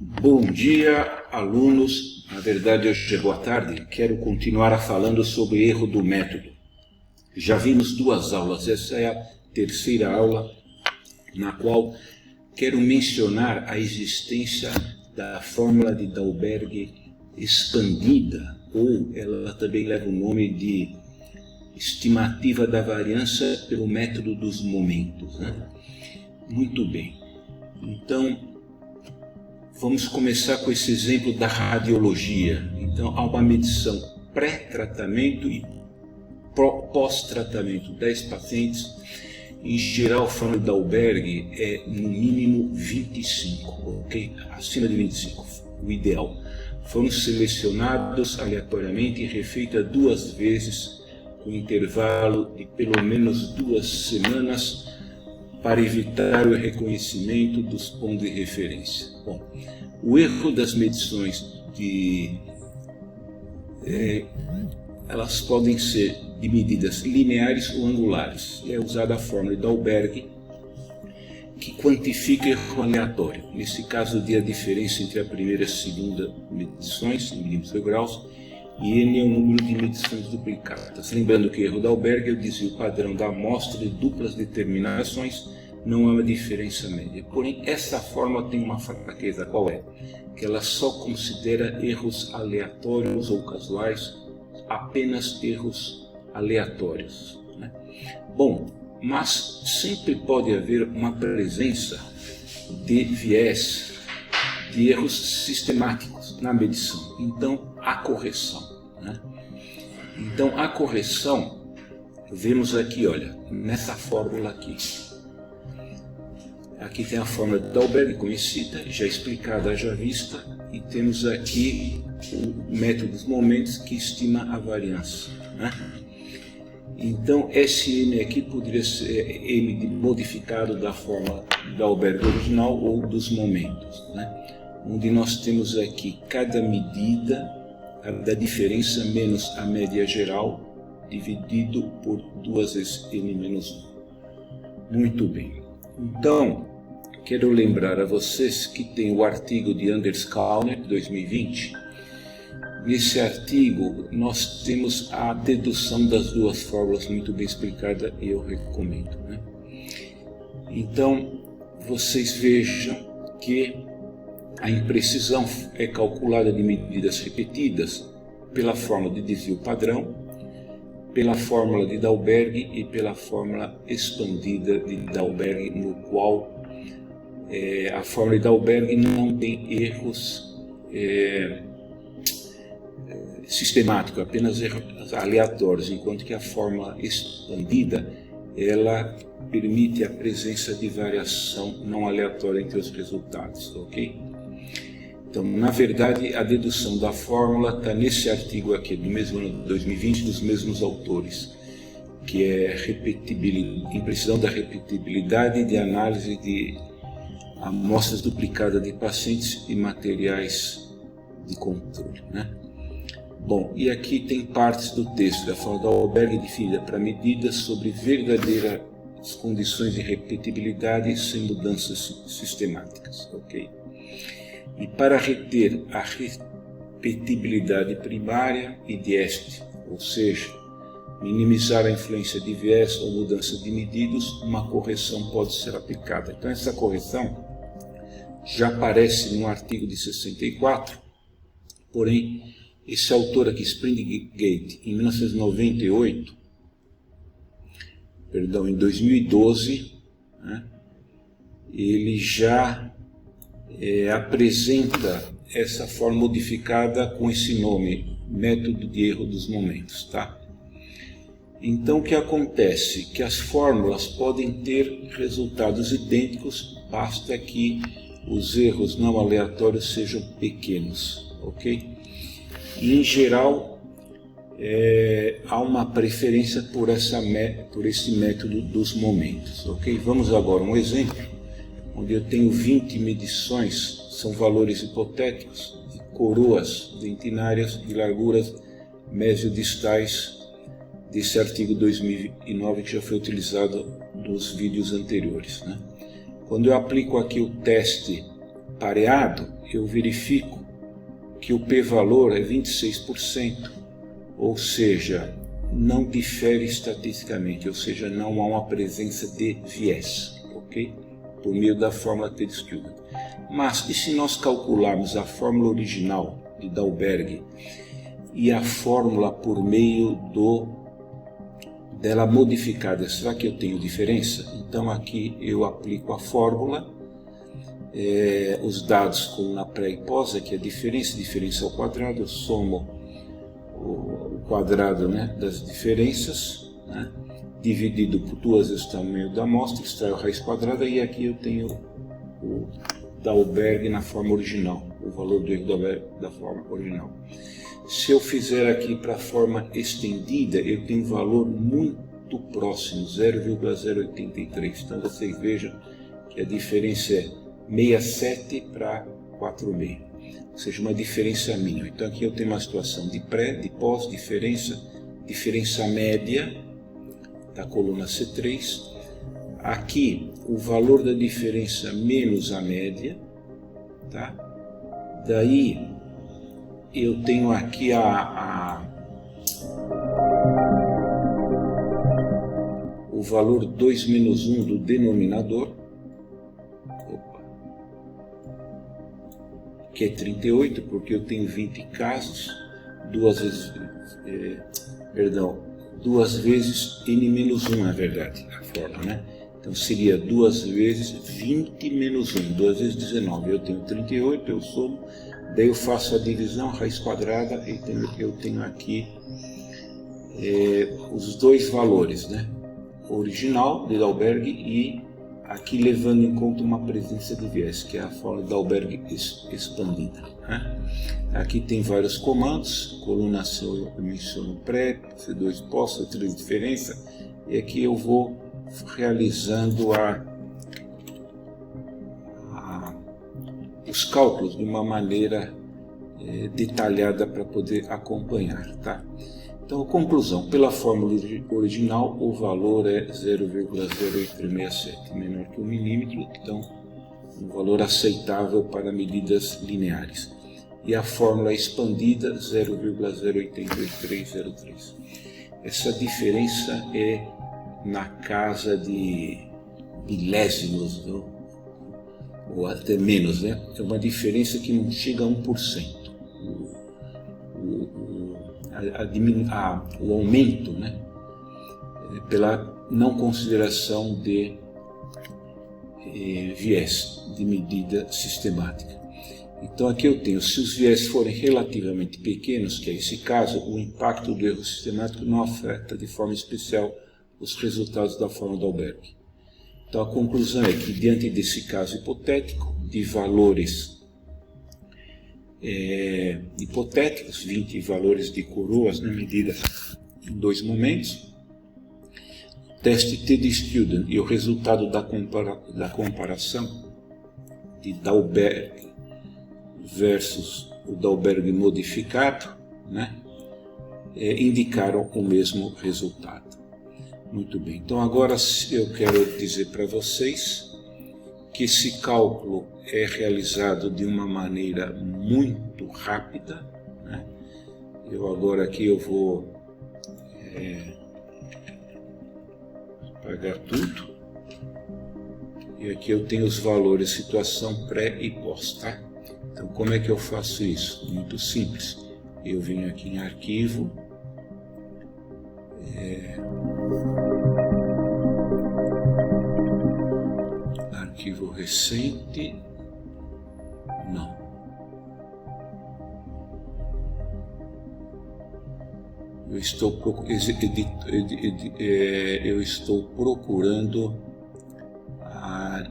Bom dia, alunos. Na verdade, hoje é boa tarde. Quero continuar falando sobre erro do método. Já vimos duas aulas. Essa é a terceira aula, na qual quero mencionar a existência da fórmula de Dalberg expandida, ou ela também leva o nome de estimativa da variância pelo método dos momentos, né? Muito bem. Então, vamos começar com esse exemplo da radiologia. Então, há uma medição pré-tratamento e pós-tratamento. 10 pacientes. Em geral, a fórmula de Dalberg é no mínimo 25, ok? Acima de 25, o ideal. Foram selecionados aleatoriamente e refeita 2 vezes, com intervalo de pelo menos 2 semanas, para evitar o reconhecimento dos pontos de referência. Bom, o erro das medições elas podem ser de medidas lineares ou angulares. É usada a fórmula de Dalberg, que quantifica erro aleatório. Nesse caso, a diferença entre a primeira e a segunda medições, em milímetros por graus, e N é o número de medições duplicadas. Lembrando que o erro Dalberg é o desvio padrão da amostra de duplas determinações, não há uma diferença média. Porém, essa fórmula tem uma fraqueza. Qual é? Que ela só considera erros aleatórios ou casuais, apenas erros aleatórios, né? Bom, mas sempre pode haver uma presença de viés, de erros sistemáticos na medição. Então, a correção, né? Então, a correção, vemos aqui, olha, nessa fórmula aqui. Aqui tem a fórmula de Dalberg conhecida, já explicada, já vista, e temos aqui o método dos momentos que estima a variância, né? Então, esse N aqui poderia ser M modificado da fórmula de Dalberg original ou dos momentos, né? Onde nós temos aqui cada medida da diferença menos a média geral dividido por 2 vezes N menos 1. Muito bem. Então, quero lembrar a vocês que tem o artigo de Anders Kauner, de 2020. Nesse artigo, nós temos a dedução das duas fórmulas muito bem explicada e eu recomendo, né? Então, vocês vejam que a imprecisão é calculada de medidas repetidas pela fórmula de desvio padrão, pela fórmula de Dalberg e pela fórmula expandida de Dalberg, no qual a fórmula de Dalberg não tem erros sistemáticos, apenas erros aleatórios, enquanto que a fórmula expandida ela permite a presença de variação não aleatória entre os resultados, ok? Então, na verdade, a dedução da fórmula está nesse artigo aqui, do mesmo ano de 2020, dos mesmos autores, que é imprecisão da repetibilidade de análise de amostras duplicadas de pacientes e materiais de controle, né? Bom, e aqui tem partes do texto da fórmula de Dalberg definida para medidas sobre verdadeiras condições de repetibilidade sem mudanças sistemáticas, ok? E para reter a repetibilidade primária e de este, ou seja, minimizar a influência de viés ou mudança de medidos, uma correção pode ser aplicada. Então, essa correção já aparece no artigo de 64, porém, esse autor aqui, Springate, em 1998, em 2012, né, ele já apresenta essa forma modificada com esse nome, método de erro dos momentos, tá? Então, o que acontece? Que as fórmulas podem ter resultados idênticos, basta que os erros não aleatórios sejam pequenos, ok? E, em geral, há uma preferência por esse método dos momentos, ok? Vamos agora a um exemplo, onde eu tenho 20 medições, são valores hipotéticos, de coroas dentinárias e larguras mesiodistais desse artigo 2009 que já foi utilizado nos vídeos anteriores, né? Quando eu aplico aqui o teste pareado, eu verifico que o p-valor é 26%, ou seja, não difere estatisticamente, ou seja, não há uma presença de viés, ok? Por meio da fórmula T-Student. Mas, e se nós calcularmos a fórmula original de Dalberg e a fórmula por meio dela modificada, será que eu tenho diferença? Então aqui eu aplico a fórmula, os dados coluna pré e pós, aqui a diferença ao quadrado, eu somo o quadrado, né, das diferenças, né, dividido por 2 vezes o tamanho da amostra, extraio a raiz quadrada, e aqui eu tenho o Dalberg na forma original, o valor do erro Dalberg da forma original. Se eu fizer aqui para a forma estendida, eu tenho um valor muito próximo, 0,083. Então vocês vejam que a diferença é 67 para 4,6, ou seja, uma diferença mínima. Então aqui eu tenho uma situação de pré, de pós, diferença média da coluna C3. Aqui o valor da diferença menos a média, tá? Daí eu tenho aqui o valor 2 menos 1 do denominador, que é 38, porque eu tenho 20 casos, duas vezes n menos 1, na verdade, a forma, né? Então seria 2 vezes 20 menos 1, 2 vezes 19, eu tenho 38, eu somo, daí eu faço a divisão, raiz quadrada, e eu tenho aqui os dois valores, né? Original de Dalberg e aqui levando em conta uma presença de viés, que é a fórmula de Dalberg expandida, né? Aqui tem vários comandos, coluna C eu menciono pré, C2 pós, C3 diferença, e aqui eu vou realizando os cálculos de uma maneira detalhada para poder acompanhar, tá? Então, conclusão, pela fórmula original, o valor é 0,0367, menor que 1 milímetro, então um valor aceitável para medidas lineares. E a fórmula expandida, 0,08303. Essa diferença é na casa de milésimos, ou até menos, né? É uma diferença que não chega a 1%. O aumento, né, pela não consideração de viés de medida sistemática. Então aqui eu tenho, se os viés forem relativamente pequenos, que é esse caso, o impacto do erro sistemático não afeta de forma especial os resultados da fórmula Dalberg. Então a conclusão é que, diante desse caso hipotético, de valores hipotéticos, 20 valores de coroas, né, medidas em 2 momentos, o teste T-Student e o resultado da comparação de Dalberg versus o Dalberg modificado, né, indicaram o mesmo resultado. Muito bem, então agora eu quero dizer para vocês que esse cálculo é realizado de uma maneira muito rápida, né? Agora aqui eu vou apagar tudo, e aqui eu tenho os valores situação pré e pós, tá? Então como é que eu faço isso? Muito simples, eu venho aqui em arquivo, arquivo recente, não, eu estou procurando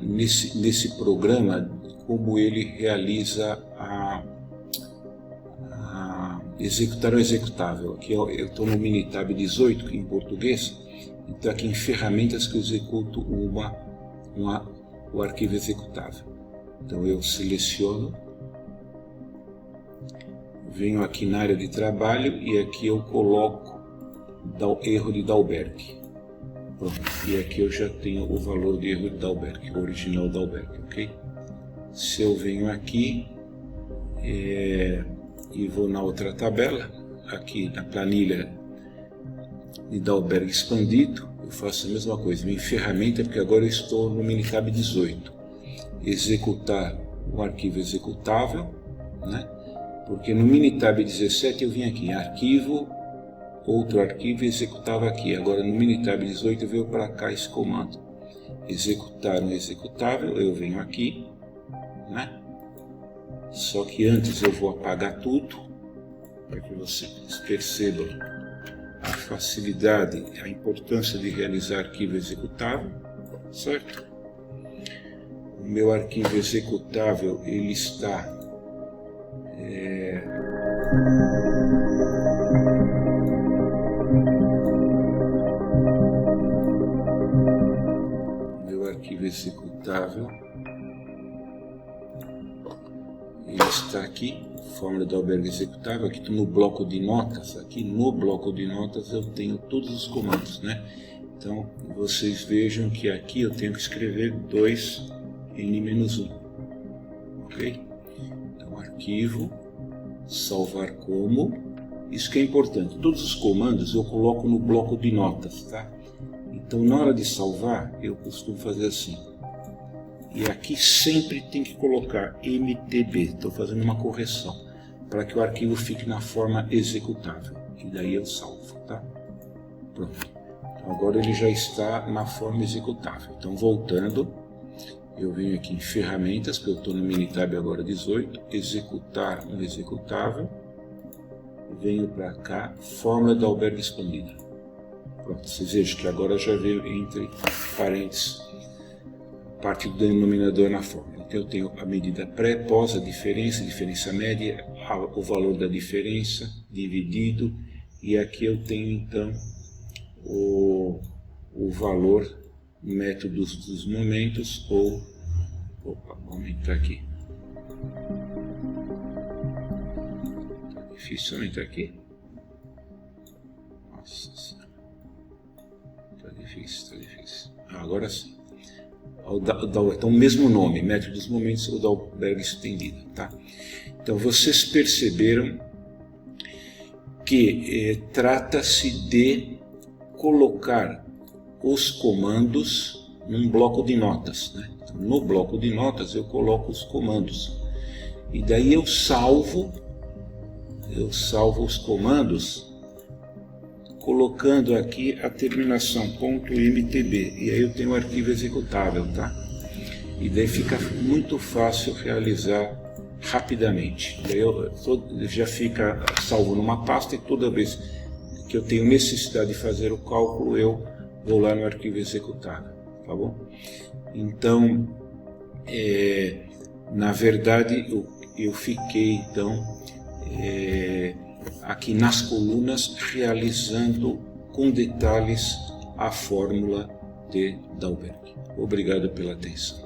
nesse programa como ele realiza executar o executável. Aqui eu estou no Minitab 18 em português, então aqui em ferramentas que eu executo o arquivo executável. Então eu seleciono, venho aqui na área de trabalho e aqui eu coloco erro de Dalberg. Pronto. E aqui eu já tenho o valor de erro de Dalberg, o original Dalberg, ok? Se eu venho aqui e vou na outra tabela, aqui na planilha de Dalberg expandido, eu faço a mesma coisa, minha ferramenta, porque agora eu estou no Minitab 18, executar o arquivo executável, né? Porque no Minitab 17 eu vim aqui, arquivo, outro arquivo e executava aqui, agora no Minitab 18 eu venho para cá esse comando, executar um executável, eu venho aqui, né? Só que antes eu vou apagar tudo, para que vocês percebam a facilidade, a importância de realizar arquivo executável, certo? O meu arquivo executável, ele está ele está aqui, fórmula do Dalberg executável, aqui no bloco de notas, aqui no bloco de notas eu tenho todos os comandos, né? Então vocês vejam que aqui eu tenho que escrever 2n-1, ok? Então arquivo, salvar como, isso que é importante, todos os comandos eu coloco no bloco de notas, tá? Então na hora de salvar eu costumo fazer assim. E aqui sempre tem que colocar MTB, estou fazendo uma correção, para que o arquivo fique na forma executável. E daí eu salvo, tá? Pronto. Então agora ele já está na forma executável. Então voltando, eu venho aqui em ferramentas, que eu estou no Minitab agora 18, executar um executável, venho para cá, fórmula da Dalberg expandida. Pronto, vocês vejam que agora já veio entre parênteses parte do denominador na fórmula. Então eu tenho a medida pré, pós, a diferença média, o valor da diferença dividido, e aqui eu tenho então o valor métodos dos momentos, ou vou aumentar aqui. Tá difícil aumentar aqui? Nossa senhora. Tá difícil. Agora sim. Então, o mesmo nome, método dos momentos, ou Dalberg estendido, tá? Então, vocês perceberam que trata-se de colocar os comandos num bloco de notas, né? Então, no bloco de notas eu coloco os comandos, e daí eu salvo os comandos colocando aqui a terminação .mtb, e aí eu tenho o arquivo executável, tá? E daí fica muito fácil realizar rapidamente. Daí já fica salvo numa pasta, e toda vez que eu tenho necessidade de fazer o cálculo, eu vou lá no arquivo executável, tá bom? Então, na verdade, eu fiquei então aqui nas colunas realizando com detalhes a fórmula de Dalberg. Obrigado pela atenção.